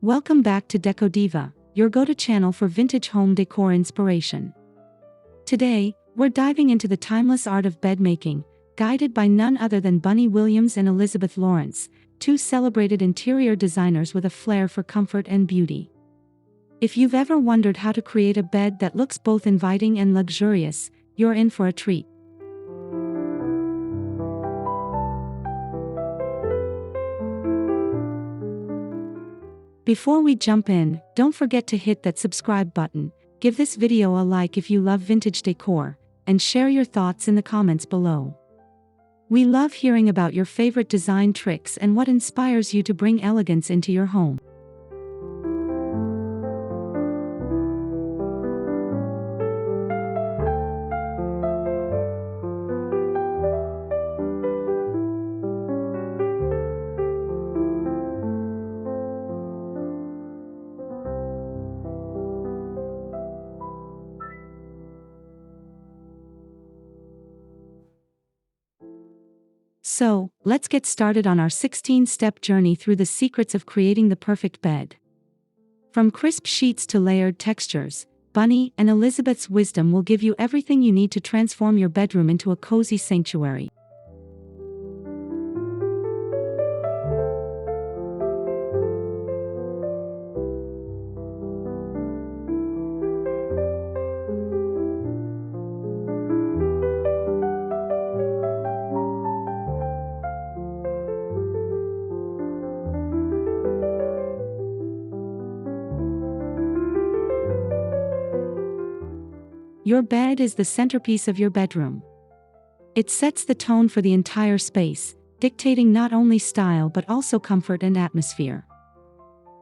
Welcome back to Decodiva, your go-to channel for vintage home decor inspiration. Today, we're diving into the timeless art of bed making, guided by none other than Bunny Williams and Elizabeth Lawrence, two celebrated interior designers with a flair for comfort and beauty. If you've ever wondered how to create a bed that looks both inviting and luxurious, you're in for a treat. Before we jump in, don't forget to hit that subscribe button, give this video a like if you love vintage decor, and share your thoughts in the comments below. We love hearing about your favorite design tricks and what inspires you to bring elegance into your home. So, let's get started on our 16-step journey through the secrets of creating the perfect bed. From crisp sheets to layered textures, Bunny and Elizabeth's wisdom will give you everything you need to transform your bedroom into a cozy sanctuary. Your bed is the centerpiece of your bedroom. It sets the tone for the entire space, dictating not only style but also comfort and atmosphere.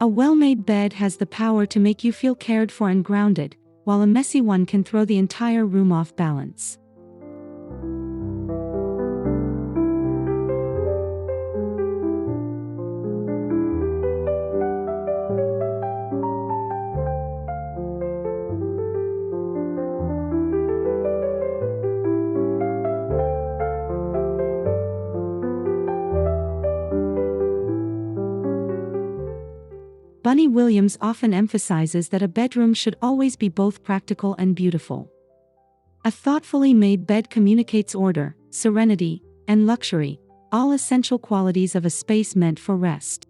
A well-made bed has the power to make you feel cared for and grounded, while a messy one can throw the entire room off balance. Bunny Williams often emphasizes that a bedroom should always be both practical and beautiful. A thoughtfully made bed communicates order, serenity, and luxury, all essential qualities of a space meant for rest.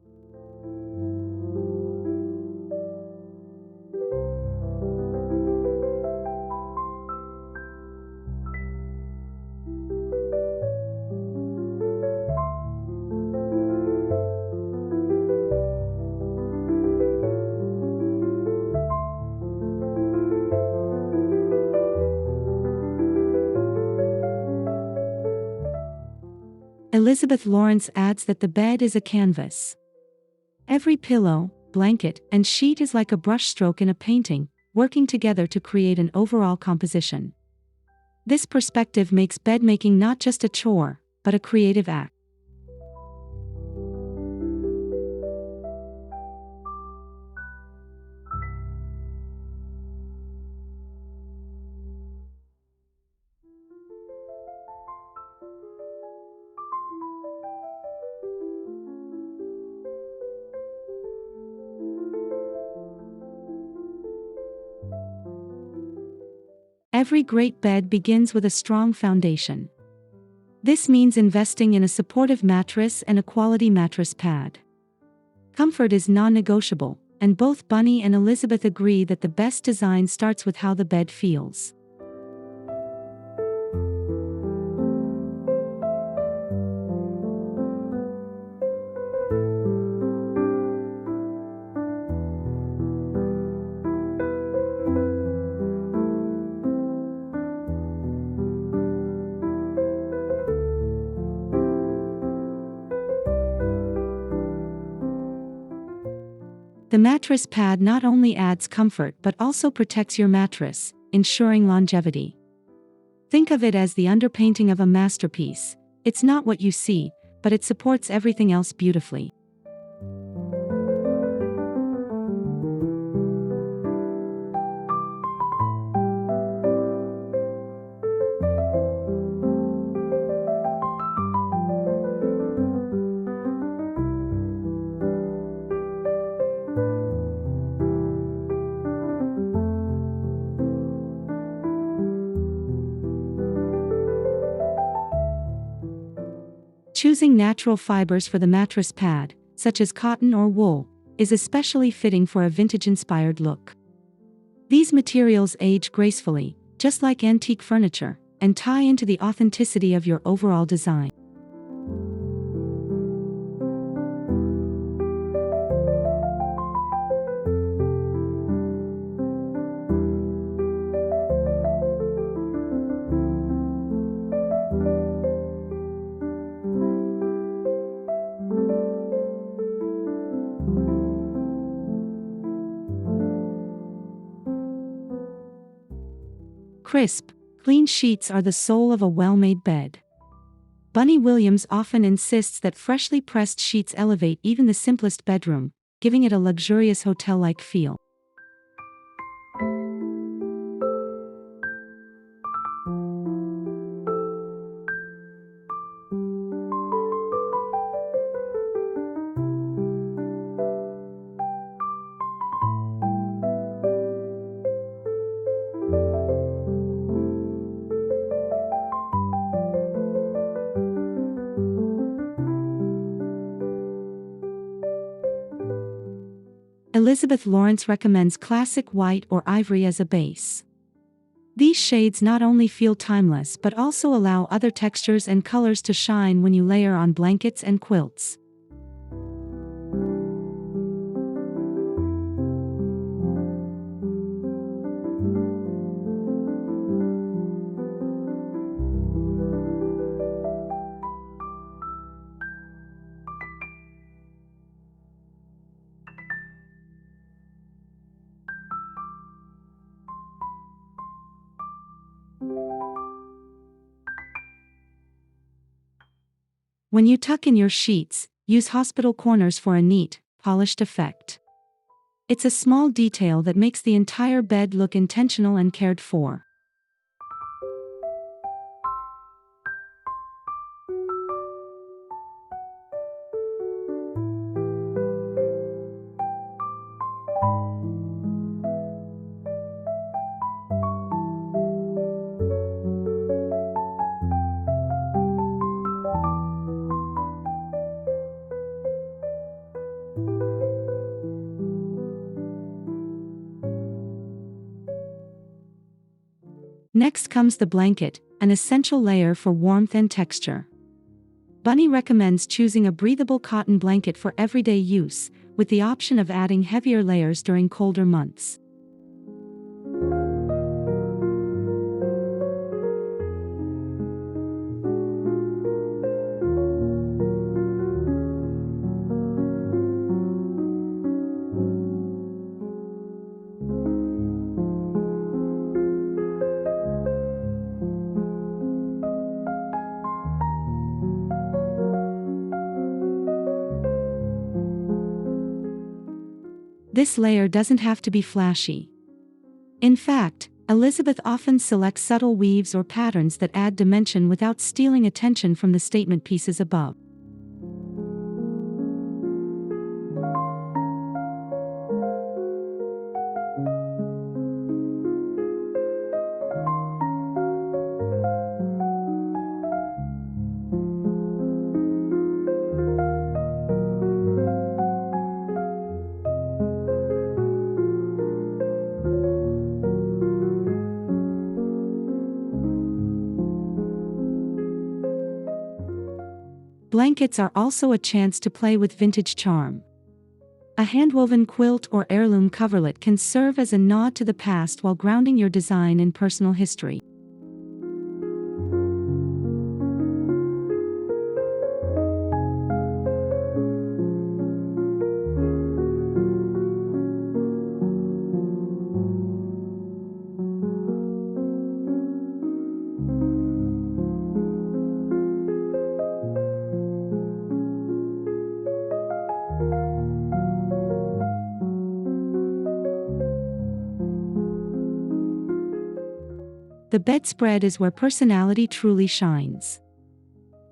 Elizabeth Lawrence adds that the bed is a canvas. Every pillow, blanket, and sheet is like a brushstroke in a painting, working together to create an overall composition. This perspective makes bedmaking not just a chore, but a creative act. Every great bed begins with a strong foundation. This means investing in a supportive mattress and a quality mattress pad. Comfort is non-negotiable, and both Bunny and Elizabeth agree that the best design starts with how the bed feels. The mattress pad not only adds comfort but also protects your mattress, ensuring longevity. Think of it as the underpainting of a masterpiece. It's not what you see, but it supports everything else beautifully. Choosing natural fibers for the mattress pad, such as cotton or wool, is especially fitting for a vintage-inspired look. These materials age gracefully, just like antique furniture, and tie into the authenticity of your overall design. Crisp, clean sheets are the soul of a well-made bed. Bunny Williams often insists that freshly pressed sheets elevate even the simplest bedroom, giving it a luxurious hotel-like feel. Elizabeth Lawrence recommends classic white or ivory as a base. These shades not only feel timeless but also allow other textures and colors to shine when you layer on blankets and quilts. When you tuck in your sheets, use hospital corners for a neat, polished effect. It's a small detail that makes the entire bed look intentional and cared for. Next comes the blanket, an essential layer for warmth and texture. Bunny recommends choosing a breathable cotton blanket for everyday use, with the option of adding heavier layers during colder months. This layer doesn't have to be flashy. In fact, Elizabeth often selects subtle weaves or patterns that add dimension without stealing attention from the statement pieces above. Blankets are also a chance to play with vintage charm. A handwoven quilt or heirloom coverlet can serve as a nod to the past while grounding your design in personal history. The bedspread is where personality truly shines.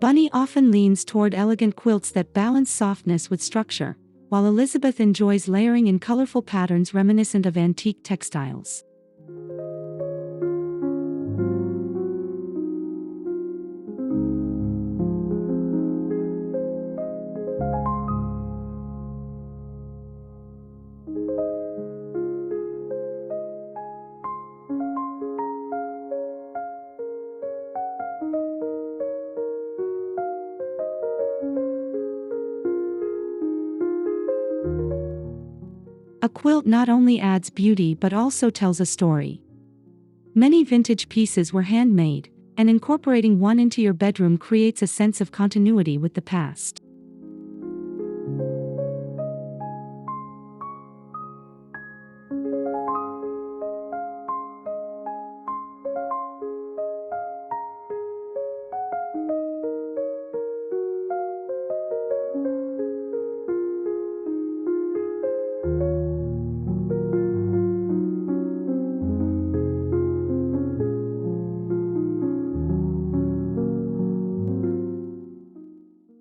Bunny often leans toward elegant quilts that balance softness with structure, while Elizabeth enjoys layering in colorful patterns reminiscent of antique textiles. A quilt not only adds beauty but also tells a story. Many vintage pieces were handmade, and incorporating one into your bedroom creates a sense of continuity with the past.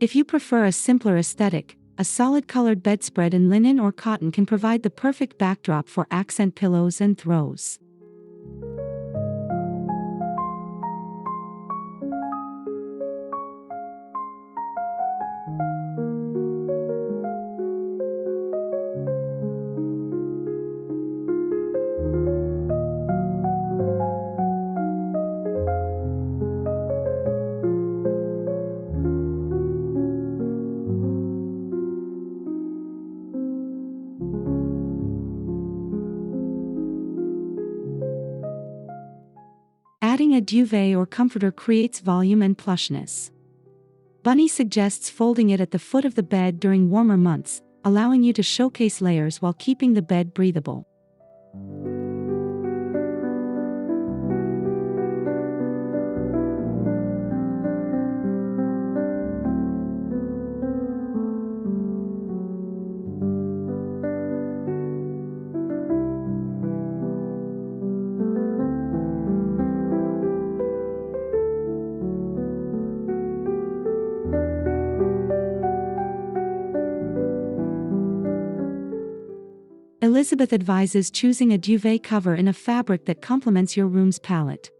If you prefer a simpler aesthetic, a solid-colored bedspread in linen or cotton can provide the perfect backdrop for accent pillows and throws. Adding a duvet or comforter creates volume and plushness. Bunny suggests folding it at the foot of the bed during warmer months, allowing you to showcase layers while keeping the bed breathable. Elizabeth advises choosing a duvet cover in a fabric that complements your room's palette.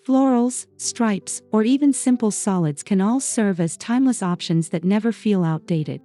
Florals, stripes, or even simple solids can all serve as timeless options that never feel outdated.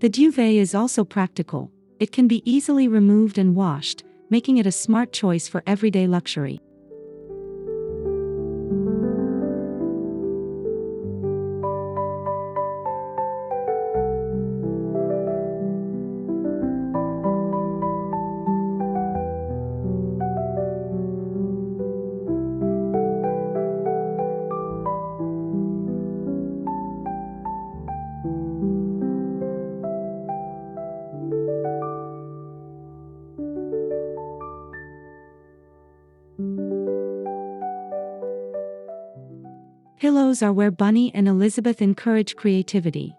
The duvet is also practical. It can be easily removed and washed, making it a smart choice for everyday luxury. Pillows are where Bunny and Elizabeth encourage creativity.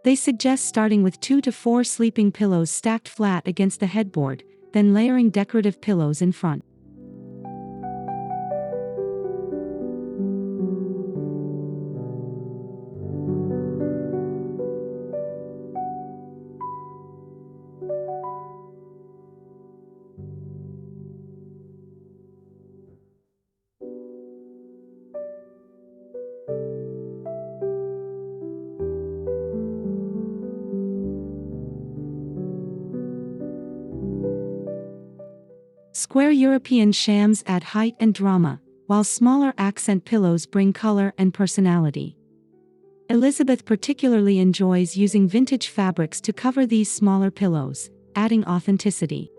They suggest starting with 2 to 4 sleeping pillows stacked flat against the headboard, then layering decorative pillows in front. Square European shams add height and drama, while smaller accent pillows bring color and personality. Elizabeth particularly enjoys using vintage fabrics to cover these smaller pillows, adding authenticity.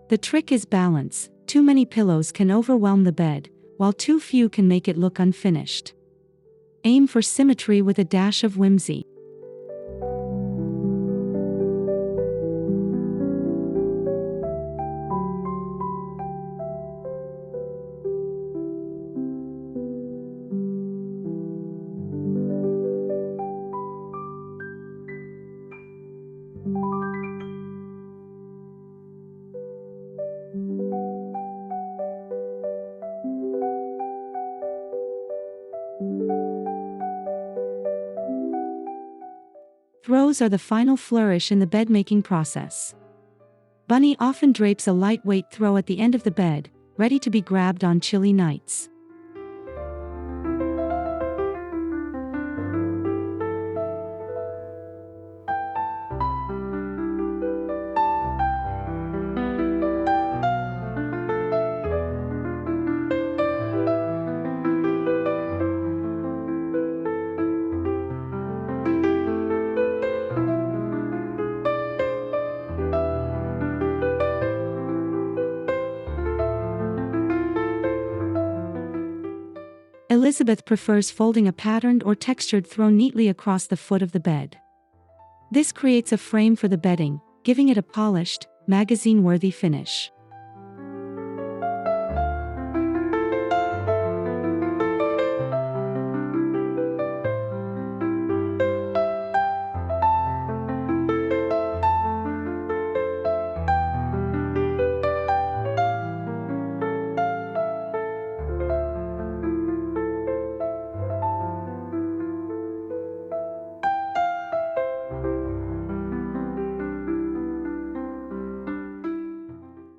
The trick is balance. Too many pillows can overwhelm the bed, while too few can make it look unfinished. Aim for symmetry with a dash of whimsy. Throws are the final flourish in the bed-making process. Bunny often drapes a lightweight throw at the end of the bed, ready to be grabbed on chilly nights. Elizabeth prefers folding a patterned or textured throw neatly across the foot of the bed. This creates a frame for the bedding, giving it a polished, magazine-worthy finish.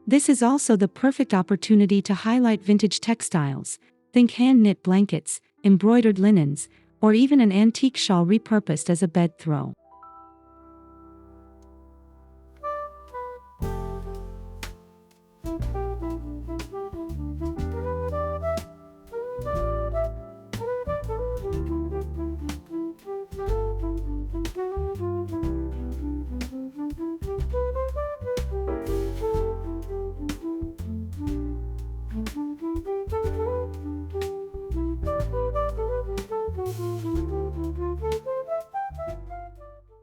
This is also the perfect opportunity to highlight vintage textiles. Think hand-knit blankets, embroidered linens, or even an antique shawl repurposed as a bed throw.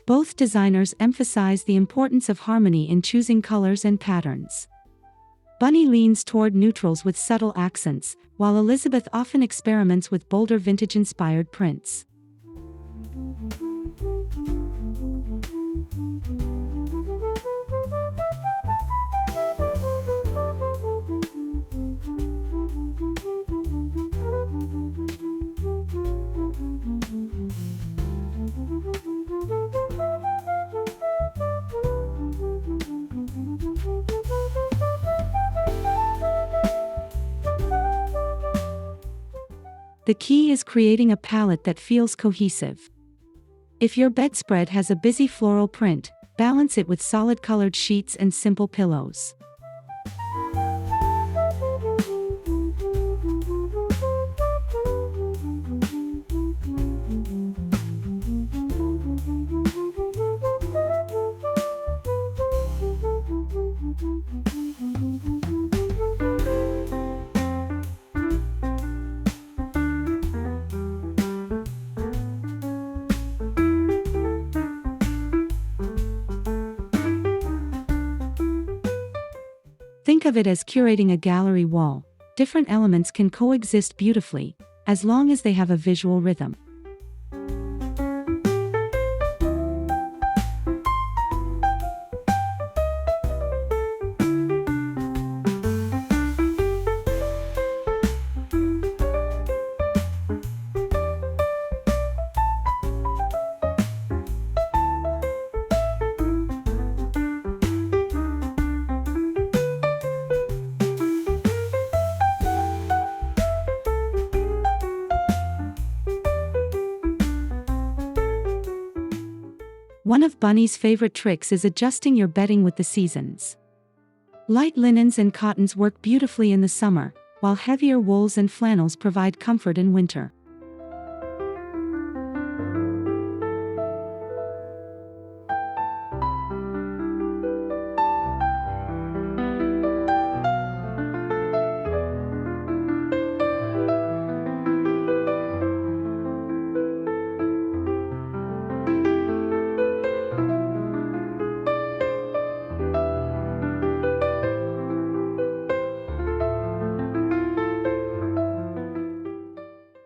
Both designers emphasize the importance of harmony in choosing colors and patterns. Bunny leans toward neutrals with subtle accents, while Elizabeth often experiments with bolder vintage-inspired prints. The key is creating a palette that feels cohesive. If your bedspread has a busy floral print, balance it with solid colored sheets and simple pillows. Think of it as curating a gallery wall. Different elements can coexist beautifully, as long as they have a visual rhythm. One of Bunny's favorite tricks is adjusting your bedding with the seasons. Light linens and cottons work beautifully in the summer, while heavier wools and flannels provide comfort in winter.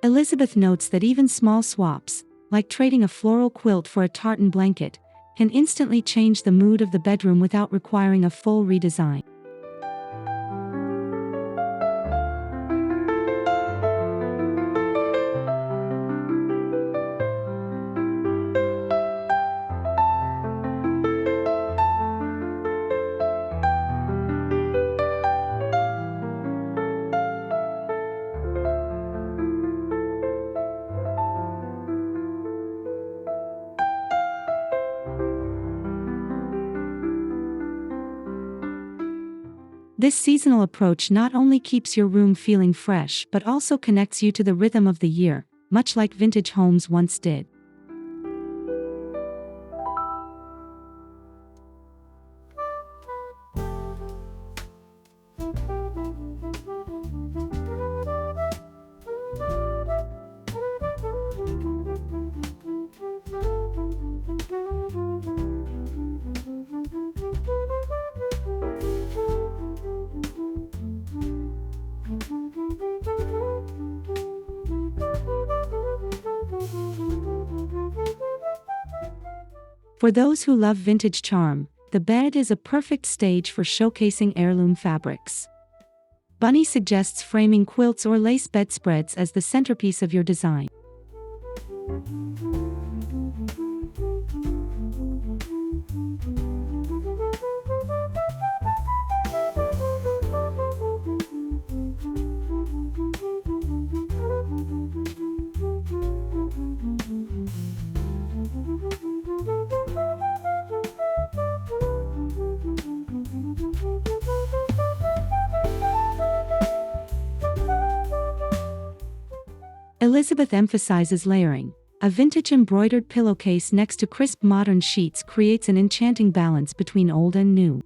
Elizabeth notes that even small swaps, like trading a floral quilt for a tartan blanket, can instantly change the mood of the bedroom without requiring a full redesign. This seasonal approach not only keeps your room feeling fresh but also connects you to the rhythm of the year, much like vintage homes once did. For those who love vintage charm, the bed is a perfect stage for showcasing heirloom fabrics. Bunny suggests framing quilts or lace bedspreads as the centerpiece of your design. Elizabeth emphasizes layering. A vintage embroidered pillowcase next to crisp modern sheets creates an enchanting balance between old and new.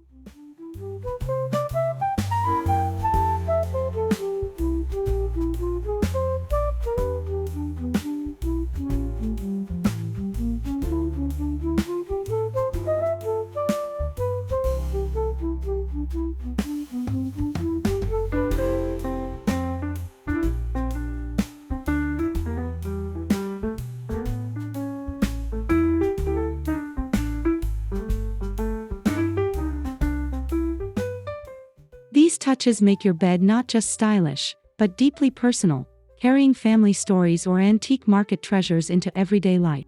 These touches make your bed not just stylish, but deeply personal, carrying family stories or antique market treasures into everyday life.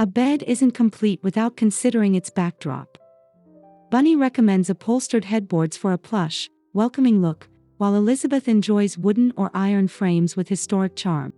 A bed isn't complete without considering its backdrop. Bunny recommends upholstered headboards for a plush, welcoming look, while Elizabeth enjoys wooden or iron frames with historic charm.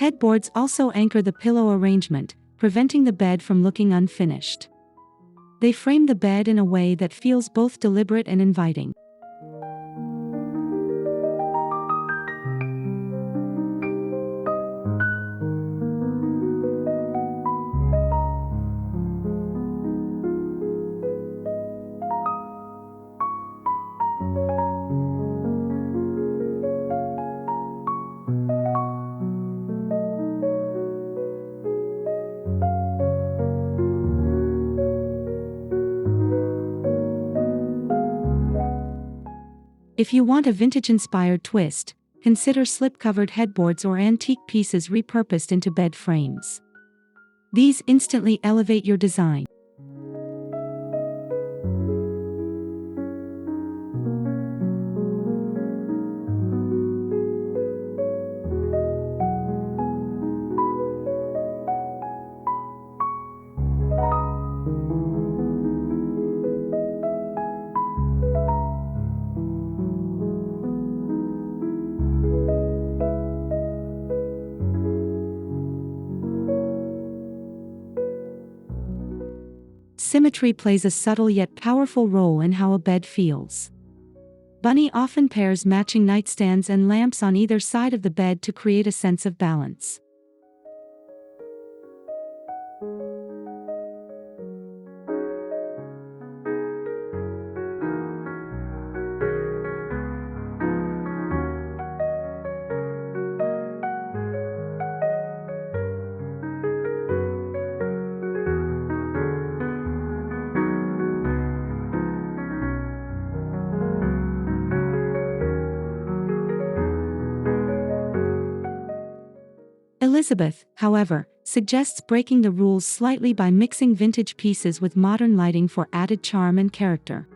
Headboards also anchor the pillow arrangement, preventing the bed from looking unfinished. They frame the bed in a way that feels both deliberate and inviting. If you want a vintage-inspired twist, consider slip-covered headboards or antique pieces repurposed into bed frames. These instantly elevate your design. symmetry plays a subtle yet powerful role in how a bed feels. Bunny often pairs matching nightstands and lamps on either side of the bed to create a sense of balance. Elizabeth, however, suggests breaking the rules slightly by mixing vintage pieces with modern lighting for added charm and character.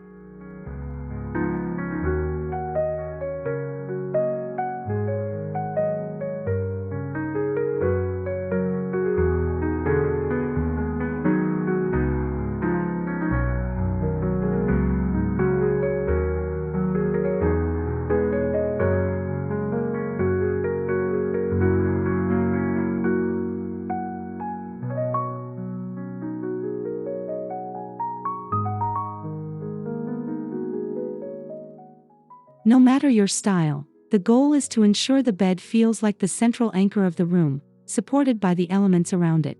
No matter your style, the goal is to ensure the bed feels like the central anchor of the room, supported by the elements around it.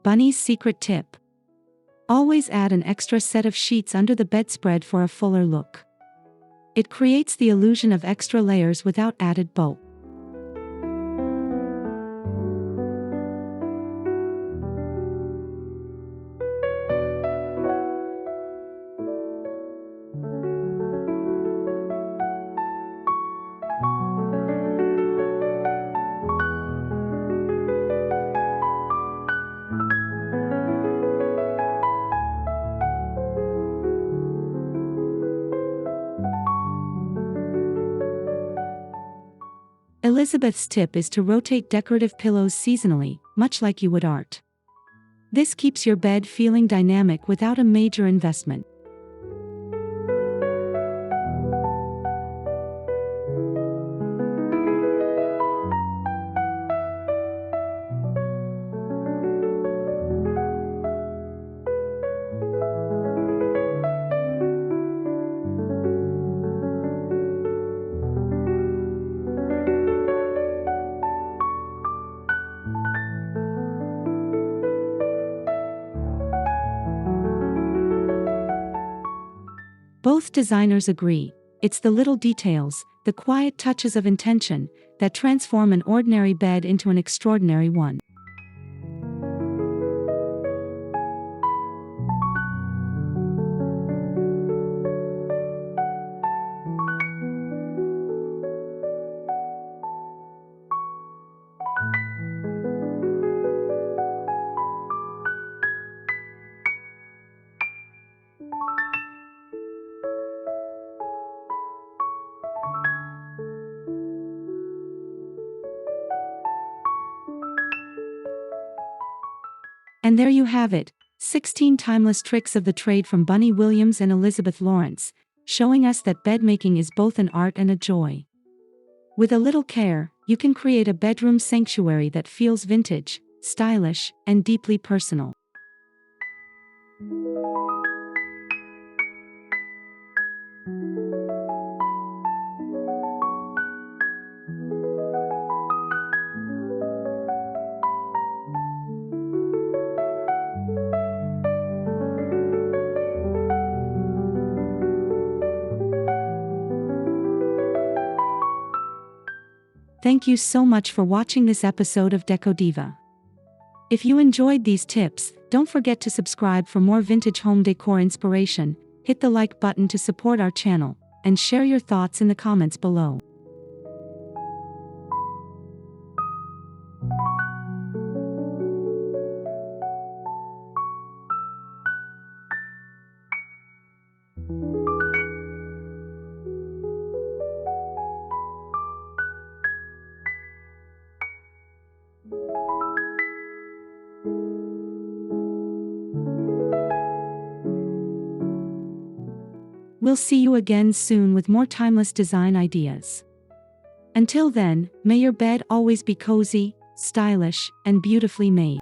Bunny's secret tip. Always add an extra set of sheets under the bedspread for a fuller look. It creates the illusion of extra layers without added bulk. Elizabeth's tip is to rotate decorative pillows seasonally, much like you would art. This keeps your bed feeling dynamic without a major investment. Both designers agree, it's the little details, the quiet touches of intention, that transform an ordinary bed into an extraordinary one. And there you have it, 16 timeless tricks of the trade from Bunny Williams and Elizabeth Lawrence, showing us that bedmaking is both an art and a joy. With a little care, you can create a bedroom sanctuary that feels vintage, stylish, and deeply personal. Thank you so much for watching this episode of Decodiva. If you enjoyed these tips, don't forget to subscribe for more vintage home decor inspiration, hit the like button to support our channel, and share your thoughts in the comments below. We'll see you again soon with more timeless design ideas. Until then, may your bed always be cozy, stylish, and beautifully made.